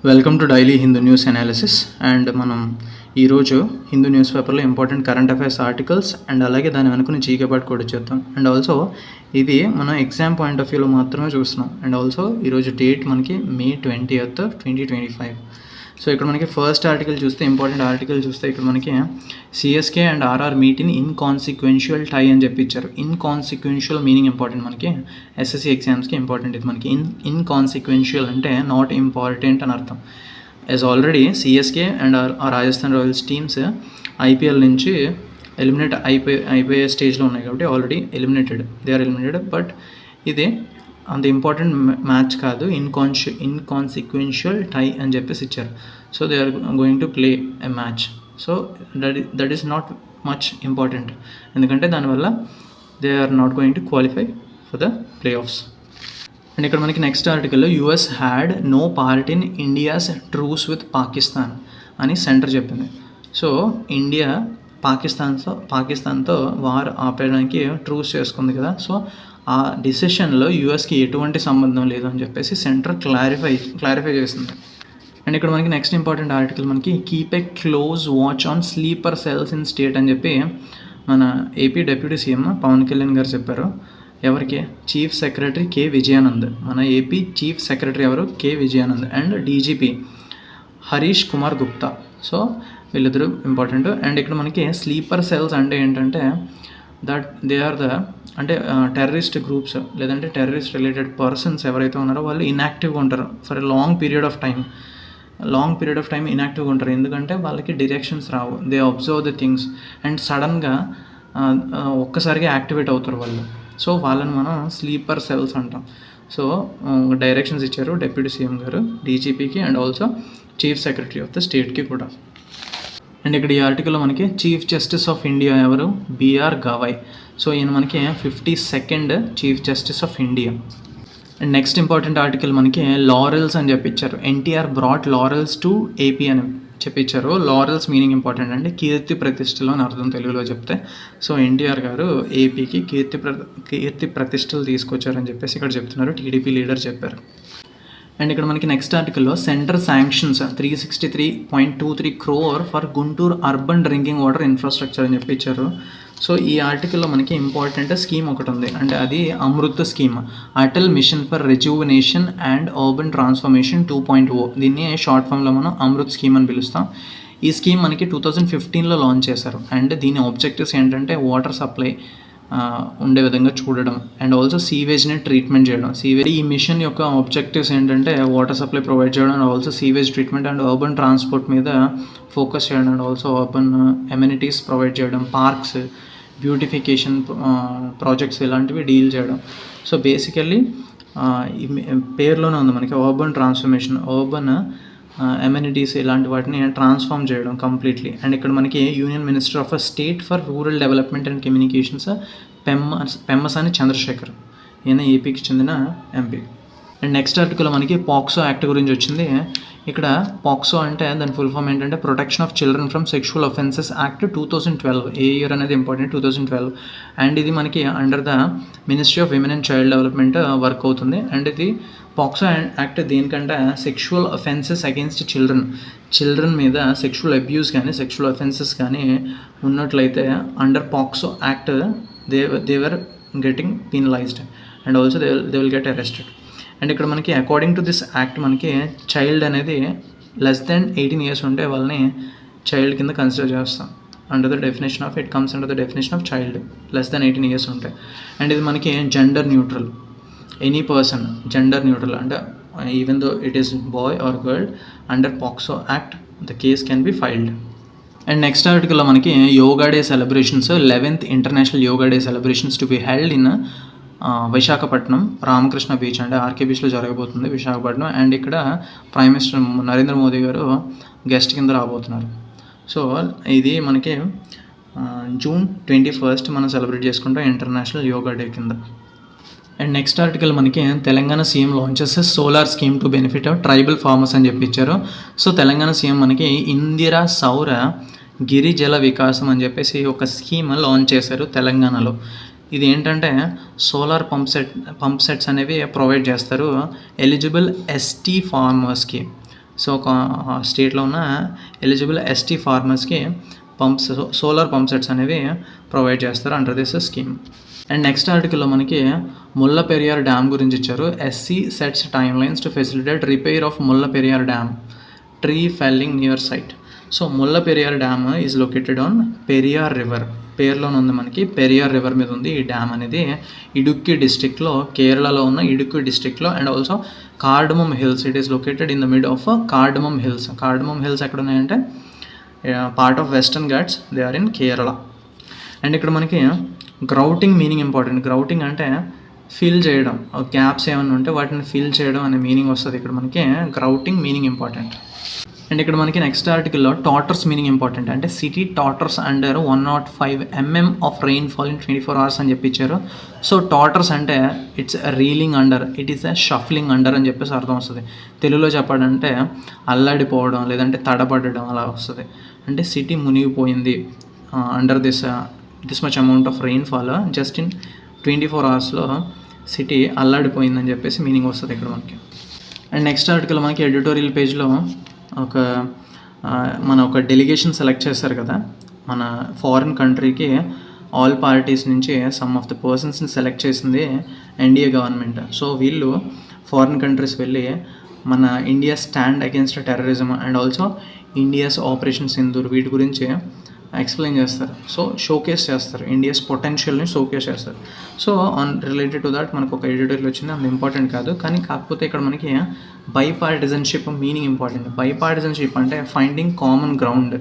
Welcome to daily Hindu news analysis. And మనం ఈరోజు Hindu news పేపర్లో important current affairs articles and అలాగే దాని వెనుకుని జీకే పార్ట్ కూడా చేద్దాం. అండ్ ఆల్సో ఇది మనం ఎగ్జామ్ పాయింట్ ఆఫ్ వ్యూలో మాత్రమే చూస్తున్నాం. అండ్ ఆల్సో ఈరోజు డేట్ మనకి May 20th, 2025. సో ఇక్కడ మనకి ఫస్ట్ ఆర్టికల్ చూస్తే, ఇంపార్టెంట్ ఆర్టికల్ చూస్తే ఇక్కడ మనకి CSK and RR meet in inconsequential tie అని చెప్పిచ్చారు. ఇన్కాన్సిక్వెన్షియల్ మీనింగ్ ఇంపార్టెంట్, మనకి ఎస్ఎస్సి ఎగ్జామ్స్కి ఇంపార్టెంట్. ఇది మనకి ఇన్కాన్సిక్వెన్షియల్ అంటే నాట్ ఇంపార్టెంట్ అని అర్థం. As already CSK and Rajasthan Royals teams IPL నుంచి ఎలిమినేట్ అయిపోయే స్టేజ్లో ఉన్నాయి కాబట్టి already they are eliminated. But ఇది అంత ఇంపార్టెంట్ మ్యాచ్ కాదు, ఇన్కాన్సిక్వెన్షియల్ టై అని చెప్పేసి ఇచ్చారు. So they are going to play a match. So that is not much important, ఎందుకంటే దానివల్ల they are not going to qualify for the playoffs. And ఇక్కడ మనకి నెక్స్ట్ ఆర్టికల్లో US had no part in India's truce with Pakistan అని centre చెప్పింది. So India పాకిస్తాన్తో war ఆపేయడానికి truce చేసుకుంది కదా. సో ఆ డిసిషన్లో యూఎస్కి ఎటువంటి సంబంధం లేదు అని చెప్పేసి సెంటర్ క్లారిఫై చేసింది. అండ్ ఇక్కడ మనకి నెక్స్ట్ ఇంపార్టెంట్ ఆర్టికల్ మనకి keep a close watch on sleeper cells in state అని చెప్పి మన AP deputy CM Pawan Kalyan garu చెప్పారు. ఎవరికి? Chief secretary K Vijayanand. మన ఏపీ చీఫ్ సెక్రటరీ ఎవరు? K Vijayanand. And DGP Harish Kumar Gupta. So వీళ్ళిద్దరూ ఇంపార్టెంట్. అండ్ ఇక్కడ మనకి స్లీపర్ సెల్స్ అంటే ఏంటంటే that they are the terrorist groups లేదంటే టెర్రరిస్ట్ రిలేటెడ్ పర్సన్స్ ఎవరైతే ఉన్నారో వాళ్ళు ఇన్యాక్టివ్గా ఉంటారు for a long period of time ఇన్యాక్టివ్గా ఉంటారు. ఎందుకంటే వాళ్ళకి డైరెక్షన్స్ రావు, they observe the things and సడన్గా ఒక్కసారిగా యాక్టివేట్ అవుతారు వాళ్ళు. సో వాళ్ళని మనం స్లీపర్ సెల్స్ అంటాం. సో డైరెక్షన్స్ ఇచ్చారు డిప్యూటీ సీఎం గారు డీజీపీకి and also chief secretary of the స్టేట్కి కూడా. అండ్ ఇక్కడ ఈ ఆర్టికల్లో మనకి చీఫ్ జస్టిస్ ఆఫ్ ఇండియా ఎవరు? బిఆర్ గవాయ్. సో ఈయన మనకి 52nd chief justice of India. And next important article మనకి లారెల్స్ అని చెప్పించారు. NTR brought laurels to AP అని చెప్పించారు. లారెల్స్ మీనింగ్ ఇంపార్టెంట్ అండి, కీర్తి ప్రతిష్టలు అని అర్థం తెలుగులో చెప్తే. సో ఎన్టీఆర్ గారు ఏపీకి కీర్తి ప్రతిష్టలు తీసుకొచ్చారని చెప్పేసి ఇక్కడ చెప్తున్నారు, టీడీపీ లీడర్ చెప్పారు. అండ్ ఇక్కడ మనకి నెక్స్ట్ ఆర్టికల్లో centre sanctions 363.23 crore for Guntur urban drinking water infrastructure అని చెప్పి ఇచ్చారు. సో ఈ ఆర్టికల్లో మనకి ఇంపార్టెంట్ స్కీమ్ ఒకటి ఉంది, అంటే అది Amrut scheme, Atal mission for rejuvenation and urban transformation 2.0. దీన్ని షార్ట్ ఫామ్లో మనం అమృత్ స్కీమ్ అని పిలుస్తాం. ఈ స్కీమ్ మనకి 2015లో లాంచ్ చేశారు. అండ్ దీని ఆబ్జెక్టివ్స్ ఏంటంటే వాటర్ సప్లై ఉండే విధంగా చూడడం అండ్ ఆల్సో సీవేజ్ని ట్రీట్మెంట్ చేయడం. ఈ మిషన్ యొక్క ఆబ్జెక్టివ్స్ ఏంటంటే వాటర్ సప్లై ప్రొవైడ్ చేయడం and also sewage treatment and urban transport మీద ఫోకస్ చేయడం and also urban amenities provide చేయడం, పార్క్స్, బ్యూటిఫికేషన్ ప్రాజెక్ట్స్ ఇలాంటివి డీల్ చేయడం. సో బేసికల్లీ ఈ పేరులోనే ఉంది మనకి అర్బన్ ట్రాన్స్ఫర్మేషన్, అర్బన్ ఎమ్యూనిటీస్ ఇలాంటి వాటిని ట్రాన్స్ఫార్మ్ చేయడం కంప్లీట్లీ. అండ్ ఇక్కడ మనకి union minister of state for rural development and communications Pemmasani Chandrashekar, ఈయన ఏపీకి చెందిన ఎంపీ. అండ్ నెక్స్ట్ ఆర్టికల్ మనకి పాక్సో యాక్ట్ గురించి వచ్చింది. ఇక్కడ పాక్సో అంటే దాని ఫుల్ ఫామ్ ఏంటంటే protection of children from sexual offences act 2012. ఏ ఇయర్ అనేది ఇంపార్టెంట్, 2012. అండ్ ఇది మనకి under the ministry of women and child development work అవుతుంది. అండ్ ఇది పాక్సో యాక్ట్ దేనికంటే సెక్షువల్ అఫెన్సెస్ అగెన్స్ట్ చిల్డ్రన్ మీద సెక్షువల్ అబ్యూస్ కానీ సెక్షువల్ అఫెన్సెస్ కానీ ఉన్నట్లయితే under POCSO act they were getting penalised and also they will get arrested. And ఇక్కడ మనకి according to this act మనకి చైల్డ్ అనేది లెస్ దెన్ 18 years ఉంటే వాళ్ళని చైల్డ్ కింద కన్సిడర్ చేస్తాం. Under the definition of child less than 18 years ఉంటాయి. And ఇది మనకి gender neutral, any person gender neutral అంటే even though it is boy or girl under POCSO act the case can be filed. And next ఆర్టికల్లో మనకి yoga day celebrations, 11th international yoga day celebrations to be held in Visakhapatnam Ramakrishna beach, అంటే RK బీచ్లో జరగబోతుంది Visakhapatnam. And ఇక్కడ prime minister Narendra Modi గారు guest కింద రాబోతున్నారు. So ఇది మనకి June 21st మనం సెలబ్రేట్ చేసుకుంటాం ఇంటర్నేషనల్ యోగా డే కింద. అండ్ నెక్స్ట్ ఆర్టికల్ మనకి Telangana CM launches solar scheme to benefit tribal farmers అని చెప్పి ఇచ్చారు. సో తెలంగాణ సీఎం మనకి ఇందిరా సౌర గిరిజల వికాసం అని చెప్పేసి ఒక స్కీమ్ లాంచ్ చేశారు తెలంగాణలో. ఇది ఏంటంటే సోలార్ పంప్ సెట్స్ అనేవి ప్రొవైడ్ చేస్తారు ఎలిజిబుల్ ఎస్టీ ఫార్మర్స్కి. సో స్టేట్లో ఉన్న ఎలిజిబుల్ ఎస్టీ ఫార్మర్స్కి పంప్స్ సోలార్ పంప్ సెట్స్ అనేవి ప్రొవైడ్ చేస్తారు under this scheme. And next ఆర్టికల్లో మనకి ముల్ల పెరియార్ డ్యామ్ గురించి ఇచ్చారు. SC sets timelines to facilitate repair of Mulla Periyar dam, tree felling near site. So Mulla Periyar dam is located on Periyar river. పేరులోనే ఉంది మనకి, పెరియార్ రివర్ మీద ఉంది ఈ డ్యామ్ అనేది. ఇడుక్కి డిస్ట్రిక్ట్లో, కేరళలో ఉన్న ఇడుక్కి డిస్ట్రిక్ట్లో, and also cardamom hills. It is located in the mid of cardamom hills. Cardamom hills ఎక్కడ ఉన్నాయంటే part of western ghats, they are in Kerala. And ఇక్కడ మనకి గ్రౌటింగ్ మీనింగ్ ఇంపార్టెంట్. గ్రౌటింగ్ అంటే ఫిల్ చేయడం, గ్యాప్స్ ఏమైనా ఉంటే వాటిని ఫిల్ చేయడం అనే మీనింగ్ వస్తుంది ఇక్కడ మనకి. Grouting meaning important. అండ్ ఇక్కడ మనకి నెక్స్ట్ ఆర్టికల్లో టాటర్స్ మీనింగ్ ఇంపార్టెంట్. అంటే city tatters under 105 mm of rainfall in 24 hours అని చెప్పి ఇచ్చారు. సో టాటర్స్ అంటే it's reeling under, it is a shuffling under అని చెప్పేసి అర్థం వస్తుంది. తెలుగులో చెప్పాలంటే అల్లాడిపోవడం లేదంటే తడబడడం అలా వస్తుంది. అంటే సిటీ మునిగిపోయింది under this much amount of rainfall, just in 24 hours city అల్లాడిపోయిందని చెప్పేసి మీనింగ్ వస్తుంది ఇక్కడ మనకి. అండ్ నెక్స్ట్ ఆర్టికల్ మనకి ఎడిటోరియల్ పేజ్లో మన ఒక డెలిగేషన్ సెలెక్ట్ చేస్తారు కదా, మన ఫారిన్ కంట్రీకి ఆల్ పార్టీస్ నుంచి సమ్ ఆఫ్ ద పర్సన్స్ని సెలెక్ట్ చేసింది ఎన్డీఏ గవర్నమెంట్. సో వీళ్ళు ఫారిన్ కంట్రీస్ వెళ్ళి మన India stand against terrorism and also India's operation Sindoor వీటి గురించి ఎక్స్ప్లెయిన్ చేస్తారు. సో షోకేస్ చేస్తారు, ఇండియాస్ పొటెన్షియల్ని షోకేస్ చేస్తారు. సో రిలేటెడ్ టు దాట్ మనకు ఒక ఎడిటోరియల్ వచ్చింది, అంత ఇంపార్టెంట్ కాదు. కానీ కాకపోతే ఇక్కడ మనకి బైపార్టిజన్షిప్ మీనింగ్ ఇంపార్టెంట్. బైపార్టిజన్షిప్ అంటే ఫైండింగ్ కామన్ గ్రౌండ్,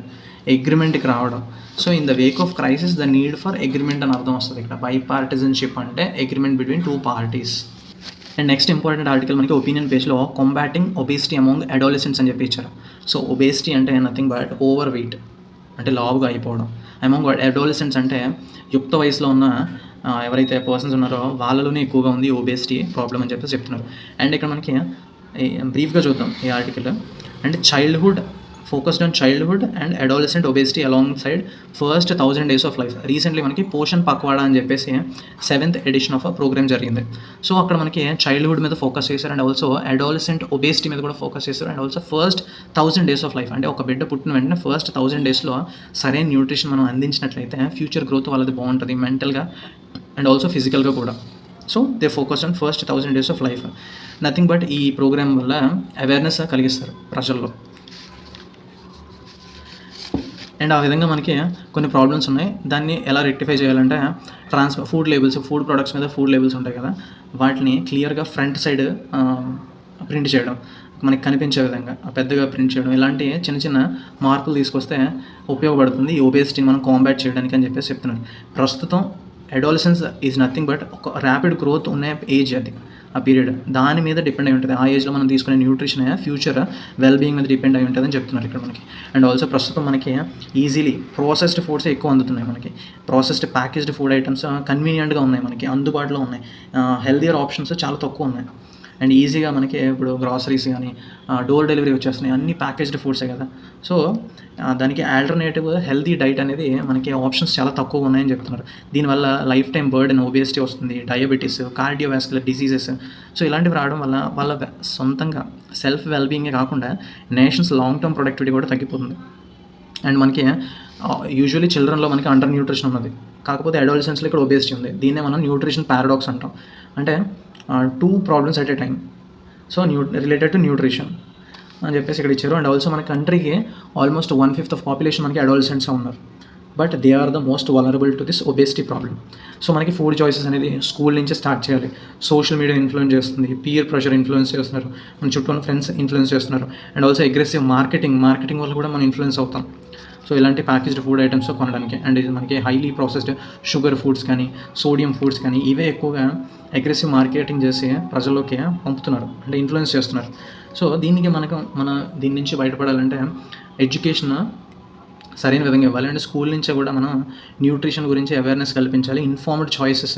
అగ్రిమెంట్కి రావడం. So in the Wake of crisis the need for agreement అని అర్థం వస్తుంది ఇక్కడ. బైపార్టిజన్షిప్ అంటే agreement between 2 parties. And next important article మనకి ఒపీనియన్ పేజ్లో కాంబాటింగ్ ఒబేసిటీ అమాంగ్ అడాలసెంట్స్ అని చెప్పి ఇచ్చారు. సో ఒబేసిటీ అంటే నథింగ్ బట్ ఓవర్ వెయిట్, అంటే లావుగా అయిపోవడం. అమాంగ్ అడాలసెంట్స్ అంటే యుక్త వయసులో ఉన్న ఎవరైతే పర్సన్స్ ఉన్నారో వాళ్ళలోనే ఎక్కువగా ఉంది ఒబేసిటీ ప్రాబ్లం అని చెప్పేసి చెప్తున్నారు. అండ్ ఇక్కడ మనకి బ్రీఫ్గా చూద్దాం ఈ article. And childhood focused on childhood and adolescent obesity along side first 1000 days of life. Recently మనకి పోషన్ పక్వాడా అని చెప్పేసి 7th edition ఆఫ్ ప్రోగ్రామ్ జరిగింది. సో అక్కడ మనకి చైల్డ్హుడ్ మీద ఫోకస్ చేశారు అండ్ ఆల్సో అడాలసెంట్ ఒబేసిటీ మీద కూడా ఫోకస్ చేశారు. And also first 1000 days of life, అంటే ఒక బిడ్డ పుట్టిన వెంటనే ఫస్ట్ 1000 daysలో సరైన న్యూట్రిషన్ మనం అందించినట్లయితే ఫ్యూచర్ గ్రోత్ వాళ్ళది బాగుంటుంది, మెంటల్గా అండ్ ఆల్సో ఫిజికల్గా కూడా. So they focus on first 1000 days of life. Nothing but ఈ ప్రోగ్రామ్ వల్ల అవేర్నెస్ కలిగిస్తారు ప్రజల్లో. అండ్ ఆ విధంగా మనకి కొన్ని ప్రాబ్లమ్స్ ఉన్నాయి, దాన్ని ఎలా రెక్టిఫై చేయాలంటే ఫుడ్ లేబుల్స్, ఫుడ్ ప్రొడక్ట్స్ మీద ఫుడ్ లేబుల్స్ ఉంటాయి కదా, వాటిని క్లియర్గా ఫ్రంట్ సైడ్ ప్రింట్ చేయడం, మనకి కనిపించే విధంగా పెద్దగా ప్రింట్ చేయడం, ఇలాంటి చిన్న చిన్న మార్పులు తీసుకొస్తే ఉపయోగపడుతుంది ఈ ఒబేసిటీని మనం కాంబాట్ చేయడానికి అని చెప్పేసి చెప్తున్నాను. ప్రస్తుతం అడాలసెన్స్ ఈజ్ నథింగ్ బట్ ఒక ర్యాపిడ్ గ్రోత్ ఉన్న ఏజ్, అది ఆ పీరియడ్ దాని మీద డిపెండ్ అయి ఉంటుంది. ఆ ఏజ్లో మనం తీసుకునే న్యూట్రిషన్ ఫ్యూచర్ వెల్ బీయింగ్ మీద డిపెండ్ అయి ఉంటుందని చెప్తున్నారు ఇక్కడ మనకి. అండ్ ఆల్సో ప్రస్తుతం మనకి ఈజీలీ ప్రాసెస్డ్ ఫుడ్స్ ఎక్కువ అందుతున్నాయి మనకి. ప్రాసెస్డ్ ప్యాకేజ్డ్ ఫుడ్ ఐటమ్స్ కన్వీనియంట్గా ఉన్నాయి, మనకి అందుబాటులో ఉన్నాయి. హెల్దియర్ ఆప్షన్స్ చాలా తక్కువ ఉన్నాయి. అండ్ ఈజీగా మనకి ఇప్పుడు గ్రాసరీస్ కానీ డోర్ డెలివరీ వచ్చేస్తున్నాయి, అన్ని ప్యాకేజ్డ్ ఫుడ్సే కదా. సో దానికి ఆల్టర్నేటివ్ హెల్తీ డైట్ అనేది మనకి ఆప్షన్స్ చాలా తక్కువగా ఉన్నాయని చెప్తున్నారు. దీనివల్ల లైఫ్ టైం బర్డెన్, ఒబేసిటీ వస్తుంది, డయాబెటీస్, కార్డియోవాస్కులర్ డిసీజెస్. సో ఇలాంటివి రావడం వల్ల వాళ్ళ సొంతంగా సెల్ఫ్ వెల్బీయింగే కాకుండా నేషన్స్ లాంగ్ టర్మ్ ప్రొడక్టివిటీ కూడా తగ్గిపోతుంది. అండ్ మనకి యూజువల్లీ చిల్డ్రన్లో మనకి అండర్ న్యూట్రిషన్ ఉన్నది, కాకపోతే అడాలసెంట్స్లో ఇక్కడ ఒబేసిటీ ఉంది. దీన్నే మనం న్యూట్రిషన్ పారాడాక్స్ అంటాం. అంటే 2 problems at a time. So related to nutrition అని చెప్పేసి ఇక్కడ ఇచ్చారు. అండ్ ఆల్సో మన కంట్రీకి ఆల్మోస్ట్ 1/5 ఆఫ్ పాపులేషన్ మనకి అడాలసెంట్స్ ఉన్నారు, but they are the most vulnerable to this obesity problem. So మనకి ఫుడ్ చాయిసెస్ అనేది స్కూల్ నుంచి స్టార్ట్ చేయాలి. సోషల్ మీడియా ఇన్ఫ్లుయెన్స్ చేస్తుంది, పీర్ ప్రెషర్ ఇన్ఫ్లుయెన్స్ చేస్తున్నారు, మన చుట్టూ ఉన్న ఫ్రెండ్స్ ఇన్ఫ్లుయెన్స్ చేస్తున్నారు. అండ్ ఆల్సో అగ్రెసివ్ మార్కెటింగ్ వల్ల కూడా మనం ఇన్ఫ్లుయెన్స్ అవుతాం. సో ఇలాంటి ప్యాకేజ్డ్ ఫుడ్ ఐటమ్స్ కొనడానికి. అండ్ ఇది మనకి హైలీ ప్రాసెస్డ్ షుగర్ ఫుడ్స్ కానీ సోడియం ఫుడ్స్ కానీ ఇవే ఎక్కువగా అగ్రెసివ్ మార్కెటింగ్ చేసి ప్రజల్లోకి పంపుతున్నారు, అంటే ఇన్ఫ్లుయెన్స్ చేస్తున్నారు. సో దీనికి దీని నుంచి బయటపడాలంటే ఎడ్యుకేషన్ సరైన విధంగా ఇవ్వాలి. అండ్ స్కూల్ నుంచే కూడా మనం న్యూట్రిషన్ గురించి అవేర్నెస్ కల్పించాలి. ఇన్ఫార్మ్డ్ చాయిసెస్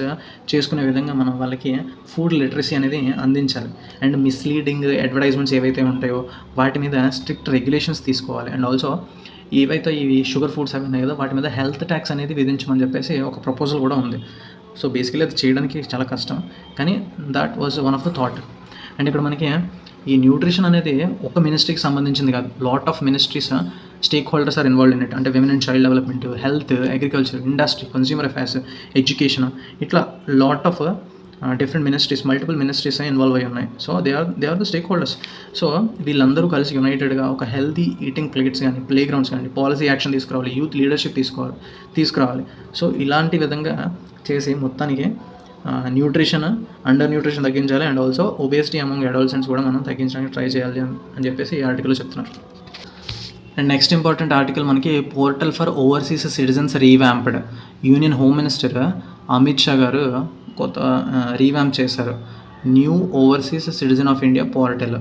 చేసుకునే విధంగా మనం వాళ్ళకి ఫుడ్ లిటరసీ అనేది అందించాలి. అండ్ మిస్లీడింగ్ అడ్వర్టైజ్మెంట్స్ ఏవైతే ఉంటాయో వాటి మీద స్ట్రిక్ట్ రెగ్యులేషన్స్ తీసుకోవాలి. అండ్ ఆల్సో ఏవైతే ఇవి షుగర్ ఫుడ్స్ అవి ఉన్నాయి కదా వాటి మీద హెల్త్ ట్యాక్స్ అనేది విధించమని చెప్పేసి ఒక ప్రపోజల్ కూడా ఉంది. సో బేసికలీ అది చేయడానికి చాలా కష్టం, కానీ that was one of the thought. And ఇక్కడ మనకి ఈ న్యూట్రిషన్ అనేది ఒక మినిస్ట్రీకి సంబంధించింది కాదు, lot of ministries stakeholders are involve in it. అంటే women and child development, health, agriculture, industry, consumer affairs, education, ఇట్లా lot of different ministries, multiple ministries involve అయ్యి ఉన్నాయి. So they are the stakeholders. So వీళ్ళందరూ కలిసి యునైటెడ్గా ఒక healthy eating plates కానీ, playgrounds కానీ, పాలసీ యాక్షన్ తీసుకురావాలి, యూత్ లీడర్షిప్ తీసుకురావాలి. సో ఇలాంటి విధంగా చేసి మొత్తానికి న్యూట్రిషన్, అండర్ న్యూట్రిషన్ తగ్గించాలి, అండ్ ఆల్సో ఒబేసిటీ అమంగ్ అడోల్సెంట్స్ కూడా మనం తగ్గించడానికి ట్రై చేయాలి అని చెప్పేసి ఈ ఆర్టికల్లో చెప్తున్నారు. అండ్ నెక్స్ట్ ఇంపార్టెంట్ ఆర్టికల్ మనకి portal for overseas citizens revamped. Union home minister Amit Shah గారు కొత్త రీవ్యాంప్ చేశారు. New overseas citizen of India portal,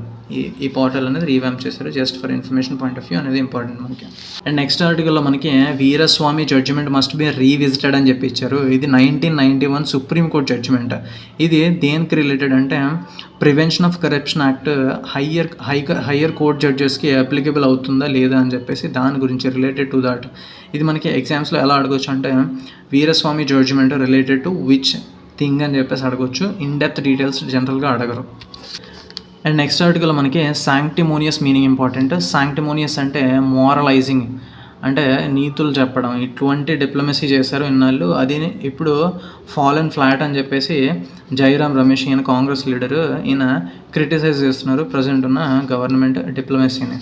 ఈ పోర్టల్ అనేది రీవ్యాంప్ చేశారు. Just for information point of view అనేది ఇంపార్టెంట్ మనకి. అండ్ నెక్స్ట్ ఆర్టికల్లో మనకి Veeraswami judgment must be revisited అని చెప్పి ఇచ్చారు. ఇది 1991 సుప్రీంకోర్టు జడ్జిమెంట్. ఇది దేనికి రిలేటెడ్ అంటే prevention of corruption act higher court జడ్జెస్కి అప్లికబుల్ అవుతుందా లేదా అని చెప్పేసి దాని గురించి రిలేటెడ్ టు దాట్. ఇది మనకి ఎగ్జామ్స్లో ఎలా అడగవచ్చు అంటే Veeraswami judgment related to which thing అని చెప్పేసి అడగవచ్చు. ఇన్ డెప్త్ డీటెయిల్స్ జనరల్గా అడగరు. అండ్ నెక్స్ట్ ఆర్టికల్ మనకి శాంక్టిమోనియస్ మీనింగ్ ఇంపార్టెంట్. శాంక్టిమోనియస్ అంటే మోరలైజింగ్, అంటే నీతులు చెప్పడం. ఇటువంటి డిప్లొమసీ చేశారు ఇన్నాళ్ళు, అది ఇప్పుడు ఫాలన్ ఫ్లాట్ అని చెప్పేసి జైరామ్ రమేష్, ఈయన కాంగ్రెస్ లీడరు, ఈయన క్రిటిసైజ్ చేస్తున్నారు ప్రజెంట్ ఉన్న గవర్నమెంట్ డిప్లొమసీని.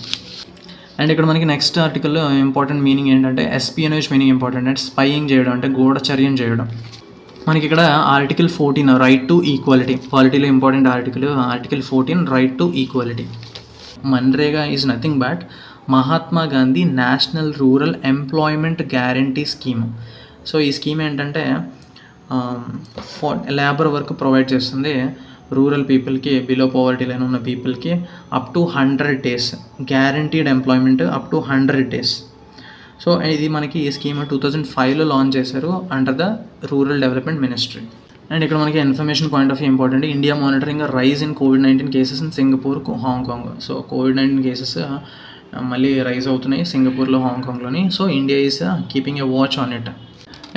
అండ్ ఇక్కడ మనకి నెక్స్ట్ ఆర్టికల్ ఇంపార్టెంట్ మీనింగ్ ఏంటంటే ఎస్పియనేజ్ మీనింగ్ ఇంపార్టెంట్. అంటే స్పైయింగ్ చేయడం, అంటే గూఢచర్యం చేయడం. మనకి ఇక్కడ ఆర్టికల్ 14 రైట్ టు ఈక్వాలిటీ, పాలిటీలో important article 14 right to equality. MNREGA is nothing but Mahatma Gandhi national rural employment guarantee scheme. So ఈ స్కీమ్ ఏంటంటే లేబర్ వర్క్ ప్రొవైడ్ చేస్తుంది రూరల్ పీపుల్కి, బిలో పవర్టీ లైన్ ఉన్న పీపుల్కి up to 100 days guaranteed employment, up to 100 days. So ఇది మనకి ఈ scheme 2005లో లాంచ్ చేశారు under the rural development ministry. And ఇక్కడ మనకి information point of view important. India monitoring rise in కోవిడ్-19 cases in Singapore, Hong Kong. So కోవిడ్-19 cases మళ్ళీ రైజ్ అవుతున్నాయి సింగపూర్లో, హాంకాంగ్లోని. So India is keeping a watch on it.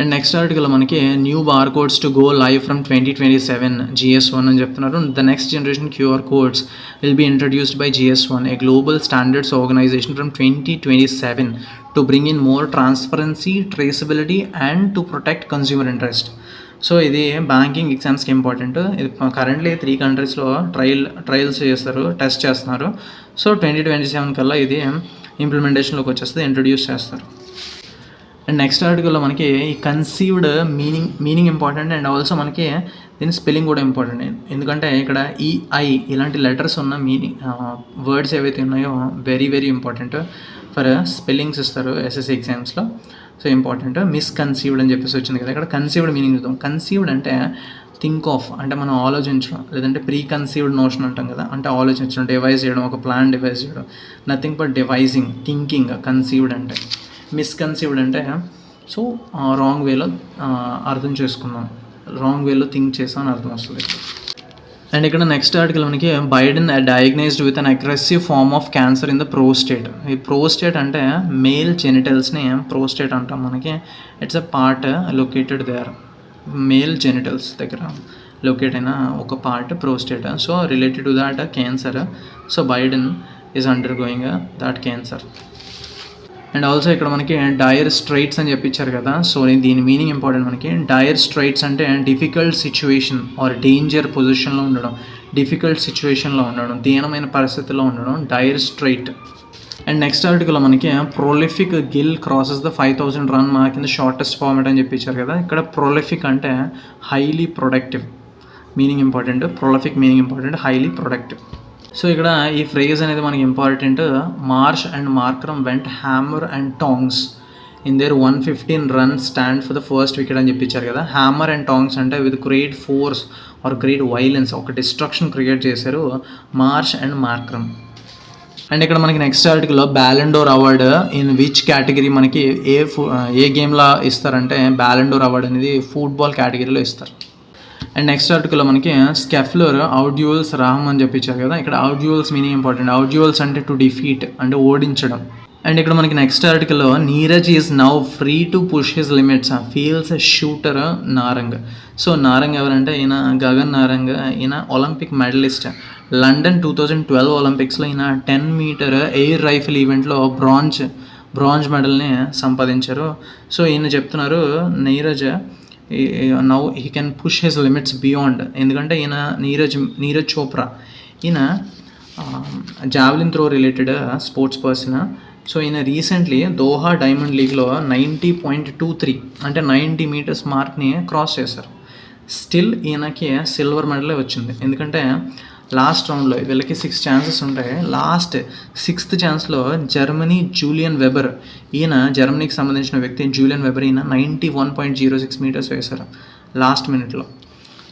And next article మనకి new bar codes to go live from 2027 GS1 అని చెప్తున్నారు. The next generation QR codes will be introduced by GS1, a global standards organisation from 2027 to bring in more transparency, traceability and to protect consumer interest. So ఇది banking ఎగ్జామ్స్కి important. ఇది currently 3 countries trials చేస్తారు, test చేస్తున్నారు. So 2027 కల్లా ఇది ఇంప్లిమెంటేషన్లోకి వచ్చేస్తుంది, introduce చేస్తారు. And next ఆర్టికల్లో మనకి ఈ conceived meaning important. And also మనకి దీని స్పెల్లింగ్ కూడా ఇంపార్టెంట్. ఎందుకంటే ఇక్కడ EI ఇలాంటి లెటర్స్ ఉన్న వర్డ్స్ ఏవైతే ఉన్నాయో very very important for spellings ఇస్తారు SSC ఎగ్జామ్స్లో. So important. మిస్కన్సీవ్డ్ అని చెప్పేసి వచ్చింది కదా, ఇక్కడ కన్సీవ్డ్ మీనింగ్ చూద్దాం. కన్సీవ్డ్ అంటే థింక్ ఆఫ్, అంటే మనం ఆలోచించడం, లేదంటే ప్రీ కన్సీవ్డ్ నోషన్ అంటాం కదా, అంటే ఆలోచించడం, డివైజ్ చేయడం, ఒక ప్లాన్ డివైజ్ చేయడం. Nothing but devising, thinking conceived అంటే. మిస్కన్సీవ్డ్ అంటే సో రాంగ్ వేలో అర్థం చేసుకున్నాం, రాంగ్ వేలో థింక్ చేసాం అని అర్థం వస్తుంది. అండ్ ఇక్కడ నెక్స్ట్ ఆర్టికల్ మనకి Biden diagnosed with an aggressive form of cancer in the prostate. ఈ ప్రోస్టేట్ అంటే మేల్ జెనిటల్స్ని ప్రోస్టేట్ అంటాం మనకి. It's a part located there, male genitals దగ్గర లొకేట్ అయిన ఒక part prostate. So related to that cancer. So Biden is undergoing that cancer. And also ఇక్కడ మనకి డైర్ స్ట్రైట్స్ అని చెప్పించారు కదా. సో దీని మీనింగ్ ఇంపార్టెంట్ మనకి. డైర్ స్ట్రైట్స్ అంటే డిఫికల్ట్ సిచ్యువేషన్ ఆర్ డేంజర్ పొజిషన్లో ఉండడం, డిఫికల్ట్ సిచ్యువేషన్లో ఉండడం, దీనమైన పరిస్థితిలో ఉండడం, డైర్ స్ట్రైట్. అండ్ నెక్స్ట్ ఆర్టికల్ మనకి prolific Gill crosses the 5000 run mark in the shortest format అని చెప్పించారు కదా. ఇక్కడ ప్రొలిఫిక్ అంటే highly productive, meaning important. Prolific meaning important, highly productive. So ఇక్కడ ఈ ఫ్రేజ్ అనేది మనకి important. Marsh and Markram vent hammer and tongs in there 115 runs stand for the first wicket అని చెప్పించారు కదా. హ్యామర్ అండ్ టాంగ్స్ అంటే with great force are great violence, ఒక destruction create చేశారు మార్ష్ అండ్ మార్క్రమ్. అండ్ ఇక్కడ మనకి next ఆర్టికల్లో Ballon d'Or award in which category మనకి ఏ గేమ్లో ఇస్తారంటే బ్యాలెండోర్ అవార్డ్ అనేది ఫుట్బాల్ కేటగిరీలో ఇస్తారు. అండ్ నెక్స్ట్ ఆర్టికల్లో మనకి స్కెఫ్లర్ అవుడ్యూల్స్ రాహమ్ అని చెప్పించారు కదా. ఇక్కడ అవుడ్యూల్స్ మీనింగ్ ఇంపార్టెంట్. అవుడ్యూల్స్ అంటే టు డిఫీట్, అంటే ఓడించడం. అండ్ ఇక్కడ మనకి నెక్స్ట్ ఆర్టికల్లో Neeraj is now free to push his limits, feels shooter Narang. So Narang ఎవరంటే ఈయన గగన్ నారంగ్, ఈయన ఒలింపిక్ మెడలిస్ట్ లండన్ 2012 ఒలింపిక్స్లో ఈయన 10 మీటర్ ఎయిర్ రైఫిల్ ఈవెంట్లో బ్రాంజ్ మెడల్ని సంపాదించారు. సో ఈయన చెప్తున్నారు Neeraj now he can push his limits beyond. ఎందుకంటే ఈయన నీరజ్ చోప్రా ఈయన javelin throw related sports person. So ఈయన రీసెంట్లీ దోహా డైమండ్ లీగ్లో 90.23 అంటే 90 మీటర్స్ మార్క్ని క్రాస్ చేశారు. స్టిల్ ఈయనకి సిల్వర్ మెడలే వచ్చింది. ఎందుకంటే లాస్ట్ రౌండ్లో వీళ్ళకి 6 ఛాన్సెస్ ఉంటాయి. లాస్ట్ 6th ఛాన్స్లో జూలియన్ వెబర్, ఈయన జర్మనీకి సంబంధించిన వ్యక్తి జూలియన్ వెబర్, ఈయన 91.06 మీటర్స్ వేశారు లాస్ట్ మినిట్లో.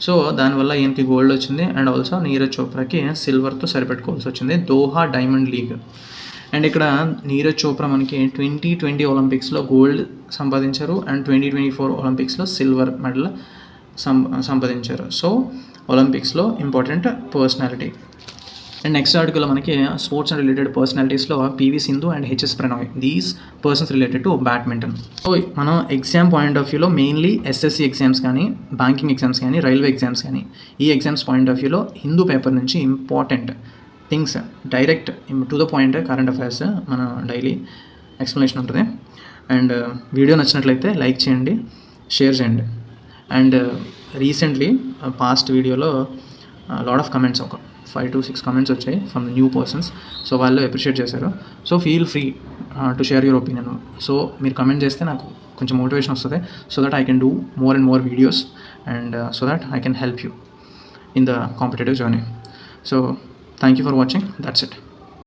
సో దానివల్ల ఈయనకి గోల్డ్ వచ్చింది. అండ్ ఆల్సో నీరజ్ చోప్రాకి సిల్వర్తో సరిపెట్టుకోవాల్సి వచ్చింది దోహా డైమండ్ లీగ్. అండ్ ఇక్కడ నీరజ్ చోప్రా మనకి 2020 ఒలింపిక్స్లో గోల్డ్ సంపాదించారు అండ్ 2024 ఒలింపిక్స్లో సిల్వర్ మెడల్ సంపాదించారు. సో ఒలింపిక్స్లో ఇంపార్టెంట్ పర్సనాలిటీ. అండ్ నెక్స్ట్ ఆర్టికల్లో మనకి స్పోర్ట్స్ అండ్ రిలేటెడ్ పర్సనాలిటీస్లో PV Sindhu and HS Prannoy, these persons related to badminton. So మనం exam point of view mainly SSC exams కానీ, బ్యాంకింగ్ ఎగ్జామ్స్ కానీ, రైల్వే ఎగ్జామ్స్ కానీ, ఈ exams point of view Hindu paper నుంచి important things direct to the point current affairs మన daily explanation ఉంటుంది. అండ్ video నచ్చినట్లయితే లైక్ చేయండి, షేర్ చేయండి. అండ్ రీసెంట్లీ పాస్ట్ వీడియోలో లాట్ ఆఫ్ కమెంట్స్, ఒక 5 to 6 కమెంట్స్ వచ్చాయి ఫ్రమ్ న్యూ పర్సన్స్. సో వాళ్ళు అప్రిషియేట్ చేశారు. So feel free to share your opinion. So మీరు కమెంట్ చేస్తే నాకు కొంచెం మోటివేషన్ వస్తుంది, so that I can do more and more videos and so that I can help you in the competitive journey. So thank you for watching. That's it.